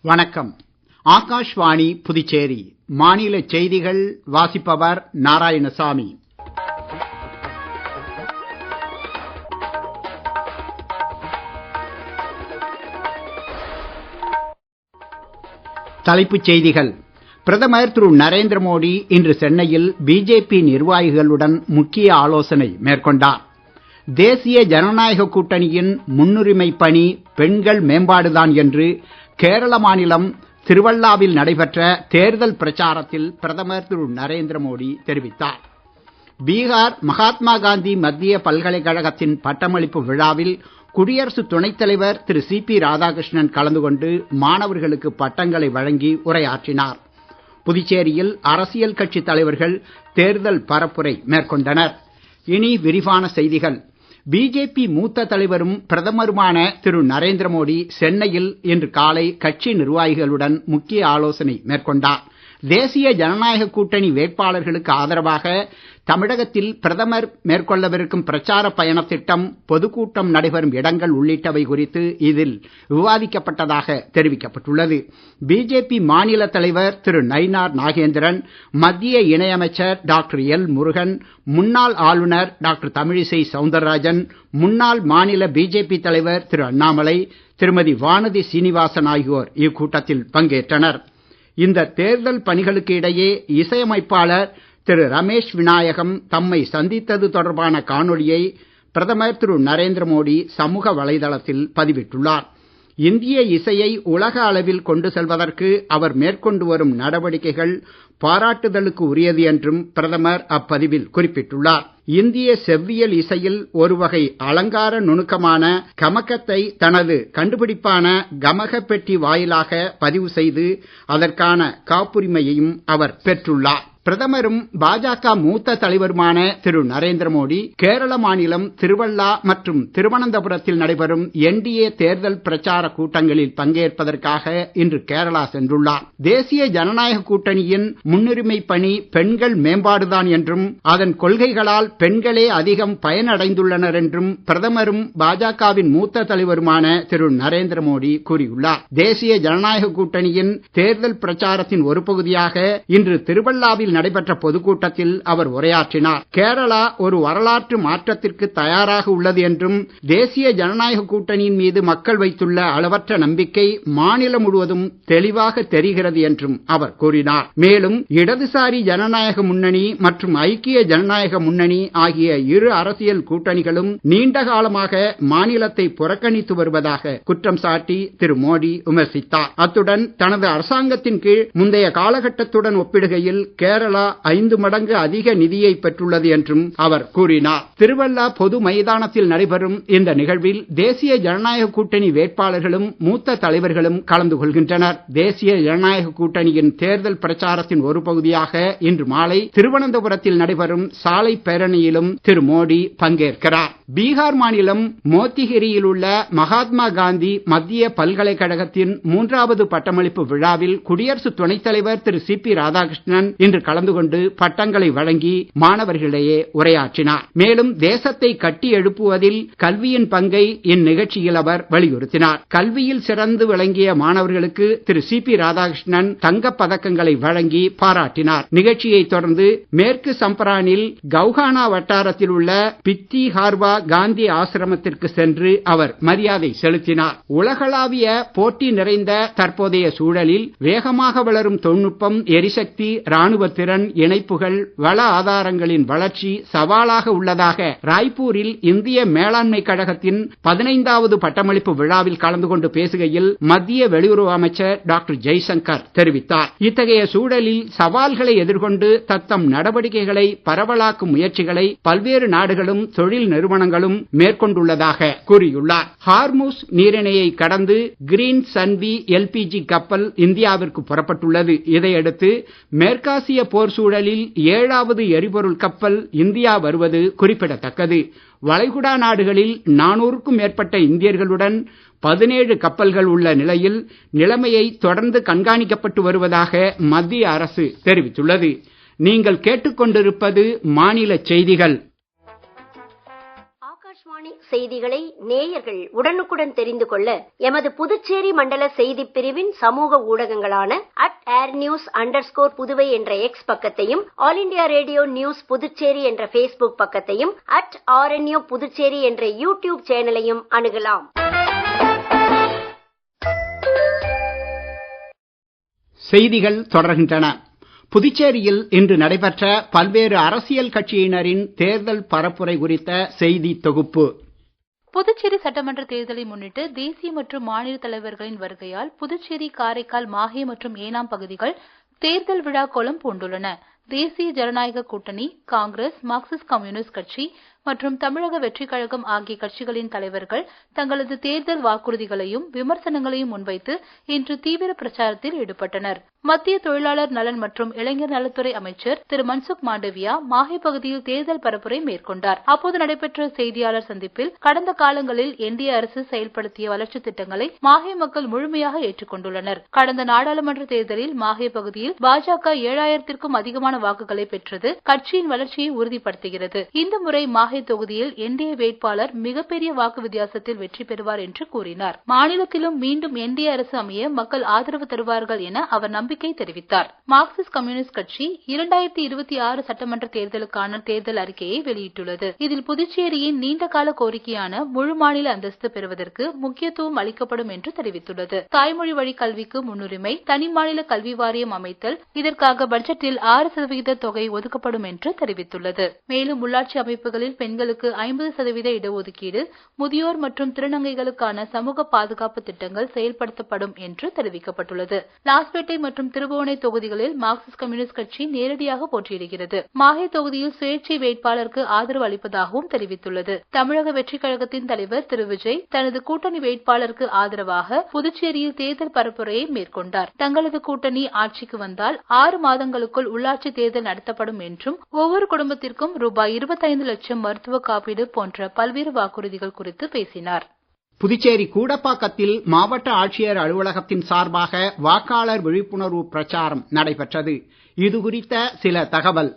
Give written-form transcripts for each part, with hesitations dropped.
வணக்கம். ஆகாஷ்வாணி புதுச்சேரி மாநில செய்திகள் வாசிப்பவர் நாராயணசாமி. தலைப்புச் செய்திகள். பிரதமர் திரு நரேந்திர மோடி இன்று சென்னையில் பிஜேபி நிர்வாகிகளுடன் முக்கிய ஆலோசனை மேற்கொண்டார். தேசிய ஜனநாயக கூட்டணியின் முன்னுரிமை பணி பெண்கள் மேம்பாடுதான் என்று கேரள மாநிலம் திருவள்ளாவில் நடைபெற்ற தேர்தல் பிரச்சாரத்தில் பிரதமர் திரு நரேந்திர மோடி தெரிவித்தார். பீகார் மகாத்மா காந்தி மத்திய பல்கலைக்கழகத்தின் பட்டமளிப்பு விழாவில் குடியரசு துணைத் தலைவர் திரு சி.பி. ராதாகிருஷ்ணன் கலந்து கொண்டு மாணவர்களுக்கு பட்டங்களை வழங்கி உரையாற்றினார். புதுச்சேரியில் அரசியல் கட்சி தலைவர்கள் தேர்தல் பரப்புரை மேற்கொண்டனர். இனி விரிவான செய்திகள். பிஜேபி மூத்த தலைவரும் பிரதமருமான திரு நரேந்திர மோடி சென்னையில் இன்று காலை கட்சி நிர்வாகிகளுடன் முக்கிய ஆலோசனை மேற்கொண்டார். தேசிய ஜனநாயக கூட்டணி வேட்பாளர்களுக்கு ஆதரவாக தமிழகத்தில் பிரதமர் மேற்கொள்ளவிருக்கும் பிரச்சார பயணத் திட்டம், பொதுக்கூட்டம் நடைபெறும் இடங்கள் உள்ளிட்டவை குறித்து இதில் விவாதிக்கப்பட்டதாக தெரிவிக்கப்பட்டுள்ளது. பிஜேபி மாநில தலைவர் திரு நயினார் நாகேந்திரன், மத்திய இணையமைச்சர் டாக்டர் எல். முருகன், முன்னாள் ஆளுநர் டாக்டர் தமிழிசை சவுந்தரராஜன், முன்னாள் மாநில பிஜேபி தலைவர் திரு அண்ணாமலை, திருமதி வானதி சீனிவாசன் ஆகியோர் இக்கூட்டத்தில் பங்கேற்றனர். இந்த தேர்தல் பணிகளுக்கு இடையே இசையமைப்பாளர் திரு ரமேஷ் விநாயகம் தம்மை சந்தித்தது தொடர்பான காணொளியை பிரதமர் திரு நரேந்திர மோடி சமூக வலைதளத்தில் பதிவிட்டுள்ளார். இந்திய இசையை உலக அளவில் கொண்டு செல்வதற்கு அவர் மேற்கொண்டு வரும் நடவடிக்கைகள் பாராட்டுதலுக்கு உரியது என்றும் பிரதமர் அப்பதிவில் குறிப்பிட்டுள்ளார். இந்திய செவ்வியல் இசையில் ஒரு வகை அலங்கார நுணுக்கமான கமகத்தை தனது கண்டுபிடிப்பான கமக பெட்டி வாயிலாக பதிவு செய்து அதற்கான காப்புரிமையையும் அவர் பெற்றுள்ளார். பிரதமரும் பாஜக மூத்த தலைவருமான திரு நரேந்திர மோடி கேரள மாநிலம் திருவள்ளா மற்றும் திருவனந்தபுரத்தில் நடைபெறும் என்டிஏ தேர்தல் பிரச்சார கூட்டங்களில் பங்கேற்பதற்காக இன்று கேரளா சென்றுள்ளார். தேசிய ஜனநாயக கூட்டணியின் முன்னுரிமை பணி பெண்கள் மேம்பாடுதான் என்றும் அதன் கொள்கைகளால் பெண்களே அதிகம் பயனடைந்துள்ளனர் என்றும் பிரதமரும் பாஜகவின் மூத்த தலைவருமான திரு நரேந்திர மோடி கூறியுள்ளார். தேசிய ஜனநாயக கூட்டணியின் தேர்தல் பிரச்சாரத்தின் ஒரு பகுதியாக இன்று திருவள்ளாவில் நடைபெற்ற பொதுக்கூட்டத்தில் அவர் உரையாற்றினார். கேரளா ஒரு வரலாற்று மாற்றத்திற்கு தயாராக உள்ளது என்றும் தேசிய ஜனநாயக கூட்டணியின் மீது மக்கள் வைத்துள்ள அளவற்ற நம்பிக்கை மாநிலம் முழுவதும் தெளிவாக தெரிகிறது என்றும் அவர் கூறினார். மேலும் இடதுசாரி ஜனநாயக முன்னணி மற்றும் ஐக்கிய ஜனநாயக முன்னணி ஆகிய இரு அரசியல் கூட்டணிகளும் நீண்ட காலமாக மாநிலத்தை புறக்கணித்து வருவதாக குற்றம் சாட்டி திரு மோடி விமர்சித்தார். அத்துடன் தனது அரசாங்கத்தின் கீழ் முந்தைய காலகட்டத்துடன் ஒப்பிடுகையில் கேரளா 5 மடங்கு அதிக நிதியை பெற்றுள்ளது என்றும் அவர் கூறினார். திருவள்ளா பொது மைதானத்தில் நடைபெறும் இந்த நிகழ்வில் தேசிய ஜனநாயக கூட்டணி வேட்பாளர்களும் மூத்த தலைவர்களும் கலந்து கொள்கின்றனர். தேசிய ஜனநாயக கூட்டணியின் தேர்தல் பிரச்சாரத்தின் ஒரு பகுதியாக இன்று மாலை திருவனந்தபுரத்தில் நடைபெறும் சாலை பேரணியிலும் திரு மோடி பங்கேற்கிறார். பீகார் மாநிலம் மோத்திகிரியில் உள்ள மகாத்மா காந்தி மத்திய பல்கலைக்கழகத்தின் 3வது பட்டமளிப்பு விழாவில் குடியரசு துணைத் தலைவர் திரு சி.பி. ராதாகிருஷ்ணன் இன்று கலந்து கொண்டு பட்டங்களை வழங்கி மாணவர்களிடையே உரையாற்றினார். மேலும் தேசத்தை கட்டி எழுப்புவதில் கல்வியின் பங்கை இந்நிகழ்ச்சியில் அவர் வலியுறுத்தினார். கல்வியில் சிறந்து விளங்கிய மாணவர்களுக்கு திரு சி.பி. ராதாகிருஷ்ணன் தங்கப் பதக்கங்களை வழங்கி பாராட்டினார். நிகழ்ச்சியை தொடர்ந்து மேற்கு சம்பரானில் கவுகானா வட்டாரத்தில் உள்ள பித்தி ஹார்வா காந்தி ஆசிரமத்திற்கு சென்று அவர் மரியாதை செலுத்தினார். உலகளாவிய போட்டி நிறைந்த தற்போதைய சூழலில் வேகமாக வளரும் தொழில்நுட்பம், எரிசக்தி, ராணுவ திறன், இணைப்புகள், வள ஆதாரங்களின் வளர்ச்சி சவாலாக உள்ளதாக ராய்ப்பூரில் இந்திய மேலாண்மை கழகத்தின் 15வது பட்டமளிப்பு விழாவில் கலந்து கொண்டு பேசுகையில் மத்திய வெளியுறவு அமைச்சர் டாக்டர் ஜெய்சங்கர் தெரிவித்தார். இத்தகைய சூழலில் சவால்களை எதிர்கொண்டு தத்தம் நடவடிக்கைகளை பரவலாக்கும் முயற்சிகளை பல்வேறு நாடுகளும் தொழில் நிறுவனங்களும் மேற்கொண்டுள்ளதாக கூறியுள்ளார். ஹார்முஸ் நீரிணையை கடந்து கிரீன் சன்வி எல்பிஜி கப்பல் இந்தியாவிற்கு புறப்பட்டுள்ளது. இதையடுத்து மேற்காசிய போர் சூழலில் 7வது எரிபொருள் கப்பல் இந்தியா வருவது குறிப்பிடத்தக்கது. வளைகுடா நாடுகளில் 400க்கும் மேற்பட்ட இந்தியர்களுடன் 17 கப்பல்கள் உள்ள நிலையில் நிலைமையை தொடர்ந்து கண்காணிக்கப்பட்டு வருவதாக மத்திய அரசு தெரிவித்துள்ளது. நீங்கள் கேட்டுக்கொண்டிருப்பது மாநில செய்திகள். ஆகாஷ்வாணி செய்திகளை நேயர்கள் உடனுக்குடன் தெரிந்து கொள்ள எமது புதுச்சேரி மண்டல செய்திப் பிரிவின் சமூக ஊடகங்களான @airnews_புதுவை என்ற எக்ஸ் பக்கத்தையும், all India radio news Puducherry என்ற Facebook பக்கத்தையும், @RNU புதுச்சேரி என்ற யூடியூப் சேனலையும் அணுகலாம். செய்திகள் தொடர்கின்றன. புதுச்சேரியில் இன்று நடைபெற்ற பல்வேறு அரசியல் கட்சியினரின் தேர்தல் பரப்புரை குறித்த செய்தி தொகுப்பு. புதுச்சேரி சட்டமன்ற தேர்தலை முன்னிட்டு தேசிய மற்றும் மாநில தலைவர்களின் வருகையால் புதுச்சேரி, காரைக்கால், மாஹே மற்றும் ஏனாம் பகுதிகள் தேர்தல் விழா கோலம் பூண்டுள்ளன. தேசிய ஜனநாயக கூட்டணி, காங்கிரஸ், மார்க்சிஸ்ட் கம்யூனிஸ்ட் கட்சி மற்றும் தமிழக வெற்றிக் கழகம் ஆகிய கட்சிகளின் தலைவர்கள் தங்களது தேர்தல் வாக்குறுதிகளையும் விமர்சனங்களையும் முன்வைத்து இன்று தீவிர பிரச்சாரத்தில் ஈடுபட்டனர். மத்திய தொழிலாளர் நலன் மற்றும் இளைஞர் நலத்துறை அமைச்சர் திரு மன்சுக் மாண்டவியா மாஹே பகுதியில் தேர்தல் பரப்புரை மேற்கொண்டார். அப்போது நடைபெற்ற செய்தியாளர் சந்திப்பில் கடந்த காலங்களில் என்டிஏ அரசு செயல்படுத்திய வளர்ச்சித் திட்டங்களை மாஹே மக்கள் முழுமையாக ஏற்றுக்கொண்டுள்ளனர். கடந்த நாடாளுமன்ற தேர்தலில் மாஹே பகுதியில் பாஜக 7000க்கும் அதிகமான வாக்குகளை பெற்றது கட்சியின் வளர்ச்சியை உறுதிப்படுத்துகிறது. இந்த முறை மாஹே தொகுதியில் என்டிஏ வேட்பாளர் மிகப்பெரிய வாக்கு வித்தியாசத்தில் வெற்றி பெறுவார் என்று கூறினார். மாநிலத்திலும் மீண்டும் என்டிஏ அரசு அமைய மக்கள் ஆதரவு தருவார்கள் என அவர் நம்பிக்கை தெரிவித்தார். மார்க்சிஸ்ட் கம்யூனிஸ்ட் கட்சி 2026 சட்டமன்ற தேர்தலுக்கான தேர்தல் அறிக்கையை வெளியிட்டுள்ளது. இதில் புதுச்சேரியின் நீண்டகால கோரிக்கையான முழு மாநில அந்தஸ்து பெறுவதற்கு முக்கியத்துவம் அளிக்கப்படும் என்று தெரிவித்துள்ளது. தாய்மொழி வழி கல்விக்கு முன்னுரிமை, தனி மாநில கல்வி வாரியம் அமைத்தல், இதற்காக பட்ஜெட்டில் 6% தொகை ஒதுக்கப்படும் என்று தெரிவித்துள்ளது. மேலும் உள்ளாட்சி அமைப்புகளில் பெண்களுக்கு 50% இடஒதுக்கீடு, முதியோர் மற்றும் திருநங்கைகளுக்கான சமூக பாதுகாப்பு திட்டங்கள் செயல்படுத்தப்படும் என்று தெரிவிக்கப்பட்டுள்ளது. லாஸ்பேட்டை மற்றும் திருபுவனை தொகுதிகளில் மார்க்சிஸ்ட் கம்யூனிஸ்ட் கட்சி நேரடியாக போட்டியிடுகிறது. மாஹே தொகுதியில் சுயேட்சை வேட்பாளருக்கு ஆதரவு அளிப்பதாகவும் தெரிவித்துள்ளது. தமிழக வெற்றிக் கழகத்தின் தலைவர் திரு விஜய் தனது கூட்டணி வேட்பாளருக்கு ஆதரவாக புதுச்சேரியில் தேர்தல் பரப்புரையை மேற்கொண்டார். தங்களது கூட்டணி ஆட்சிக்கு வந்தால் 6 மாதங்களுக்குள் உள்ளாட்சி தேர்தல் நடத்தப்படும் என்றும் ஒவ்வொரு குடும்பத்திற்கும் ரூபாய் 25 லட்சம் மருத்துவ காப்பீடு போன்ற பல்வேறு வாக்குறுதிகள் குறித்து பேசினார். புதுச்சேரி கூடப்பாக்கத்தில் மாவட்ட ஆட்சியர் அலுவலகத்தின் சார்பாக வாக்காளர் விழிப்புணர்வு பிரச்சாரம் நடைபெற்றது. இது குறித்த சில தகவல்.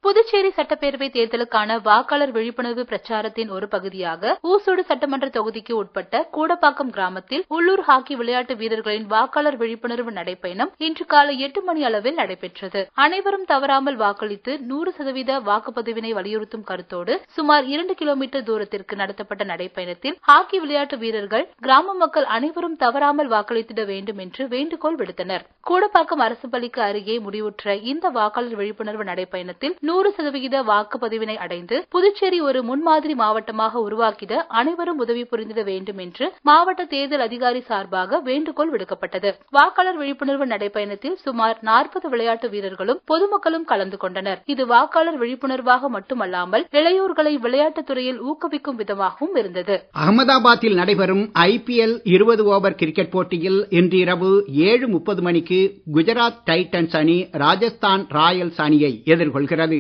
புதுச்சேரி சட்டப்பேரவை தேர்தலுக்கான வாக்காளர் விழிப்புணர்வு பிரச்சாரத்தின் ஒரு பகுதியாக ஊசூடு சட்டமன்ற தொகுதிக்கு உட்பட்ட கூடப்பாக்கம் கிராமத்தில் உள்ளூர் ஹாக்கி விளையாட்டு வீரர்களின் வாக்காளர் விழிப்புணர்வு நடைப்பயணம் இன்று காலை 8 மணி அளவில் நடைபெற்றது. அனைவரும் தவறாமல் வாக்களித்து 100% வாக்குப்பதிவினை வலியுறுத்தும் கருத்தோடு சுமார் 2 கிலோமீட்டர் தூரத்திற்கு நடத்தப்பட்ட நடைப்பயணத்தில் ஹாக்கி விளையாட்டு வீரர்கள் கிராம மக்கள் அனைவரும் தவறாமல் வாக்களித்திட வேண்டும் என்று வேண்டுகோள் விடுத்தனர். கூடப்பாக்கம் அரசு பள்ளிக்கு அருகே முடிவுற்ற இந்த வாக்காளர் விழிப்புணர்வு நடைப்பயணத்தில் 100% வாக்குப்பதிவினை அடைந்து புதுச்சேரி ஒரு முன்மாதிரி மாவட்டமாக உருவாக்கிட அனைவரும் உதவி புரிந்திட வேண்டும் என்று மாவட்ட தேர்தல் அதிகாரி சார்பாக வேண்டுகோள் விடுக்கப்பட்டது. வாக்காளர் விழிப்புணர்வு நடைப்பயணத்தில் சுமார் 40 விளையாட்டு வீரர்களும் பொதுமக்களும் கலந்து கொண்டனர். இது வாக்காளர் விழிப்புணர்வாக மட்டுமல்லாமல் இளையோர்களை விளையாட்டுத் துறையில் ஊக்குவிக்கும் விதமாகவும் இருந்தது. அகமதாபாத்தில் நடைபெறும் IPL 20 ஓவர் கிரிக்கெட் போட்டியில் இன்று இரவு 7:30 மணிக்கு குஜராத் டைட்டன்ஸ் அணி ராஜஸ்தான் ராயல்ஸ் அணியை எதிர்கொள்கிறது.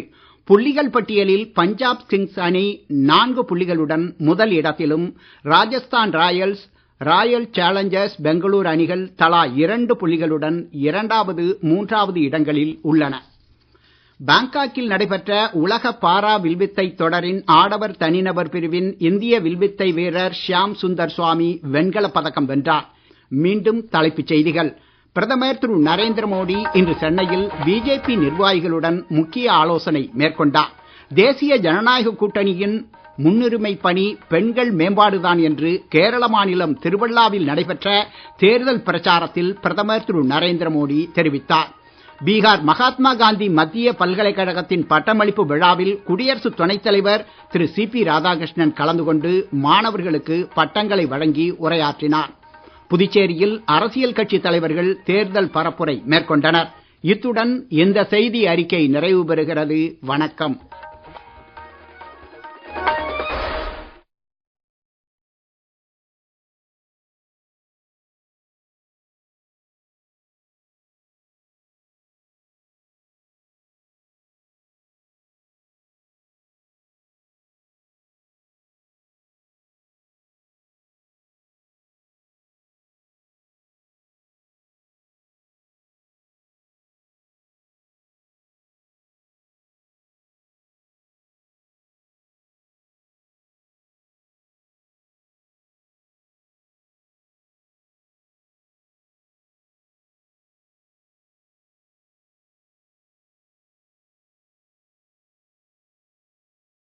புள்ளிகள் பட்டியலில் பஞ்சாப் கிங்ஸ் அணி 4 புள்ளிகளுடன் முதல் இடத்திலும், Rajasthan Royals, Royal Challengers Bangalore அணிகள் தலா 2 புள்ளிகளுடன் 2வது, 3வது இடங்களில் உள்ளன. பாங்காக்கில் நடைபெற்ற உலக பாரா வில்வித்தை தொடரின் ஆடவர் தனிநபர் பிரிவின் இந்திய வில்வித்தை வீரர் ஷியாம் சுந்தர் சுவாமி வெண்கலப் பதக்கம் வென்றார். மீண்டும் தலைப்புச் செய்திகள். பிரதமர் திரு நரேந்திர மோடி இன்று சென்னையில் பிஜேபி நிர்வாகிகளுடன் முக்கிய ஆலோசனை மேற்கொண்டார். தேசிய ஜனநாயக கூட்டணியின் முன்னுரிமை பணி பெண்கள் மேம்பாடுதான் என்று கேரள மாநிலம் திருவள்ளாவில் நடைபெற்ற தேர்தல் பிரச்சாரத்தில் பிரதமர் திரு நரேந்திர மோடி தெரிவித்தார். பீகார் மகாத்மா காந்தி மத்திய பல்கலைக்கழகத்தின் பட்டமளிப்பு விழாவில் குடியரசு துணைத் தலைவர் திரு CP ராதாகிருஷ்ணன் கலந்து கொண்டு மாணவர்களுக்கு பட்டங்களை வழங்கி உரையாற்றினார். புதுச்சேரியில் அரசியல் கட்சி தலைவர்கள் தேர்தல் பரப்புரை மேற்கொண்டனர். இத்துடன் இந்த செய்தி அறிக்கை நிறைவு பெறுகிறது. வணக்கம்.